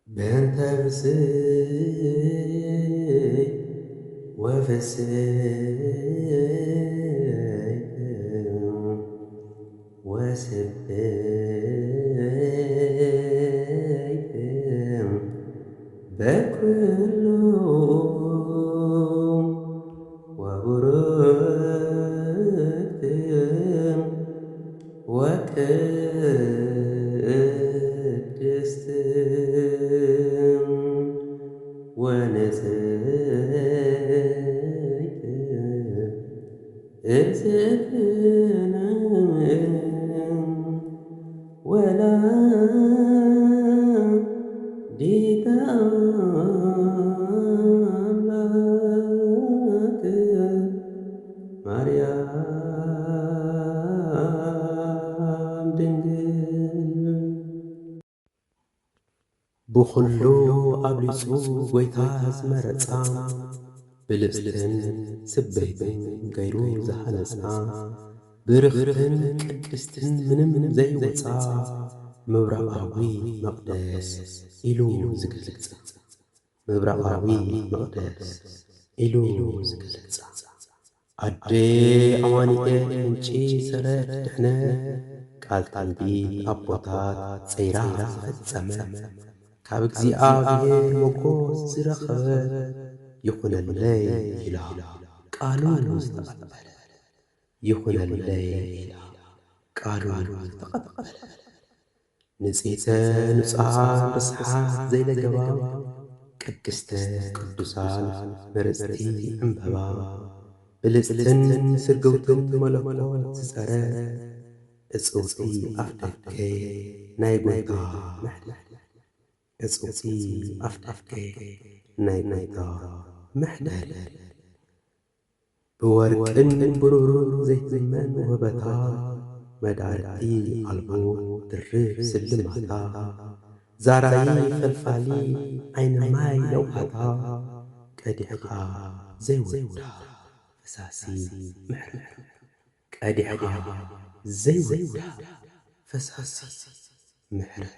بنت بسي وفسي وسبيت بكل وبركت وكدست ونسيت إرسلنا ولا ديت أملاك مريم دنجل بخلو أبلسو ويتاز مرسا بلستن سبيتن غيرو زحنسا برختن قدستن منم زي وصا مبرقاوي مقدس إلو زقلقص مبرقاوي مقدس إلو زقلقص أدي أوانيئ منشي سرت دحنا قال تنبي أبوتات سيرا زفتسمة كاب እግዚአብሔር ሞገስ ዝረኸበ ይኹነለይ ኢላ ቃሉ ዝተቐበለ ይኹነለይ ኢላ ቃሉ ዝተቐበለ ንጽሕተ ንጹሓን ርስሓት ዘይለገባ ቅድስተ ቅዱሳን መርጽቲ ዕምበባ ብልጽትን ስርግውትን መለኮት ዝጸረ እጽውቲ ኣፍደገ ናይ ጐይታ መሕለል እጽውቲ ኣፍደገ ናይ ጐይታ መሕለል ብወርቅን ብሩርን ዘይትመን ውህበታ መዳርቲ ኣልቦ ድርብ ስልማታ ዛራይ ፈልፋሊ ዓይነማይ ለውሃታ ቀዲሕኻ ዘይወዳ ፈሳሲ ምሕረር ቀዲሕኻ ዘይወዳ ፈሳሲ ምሕረር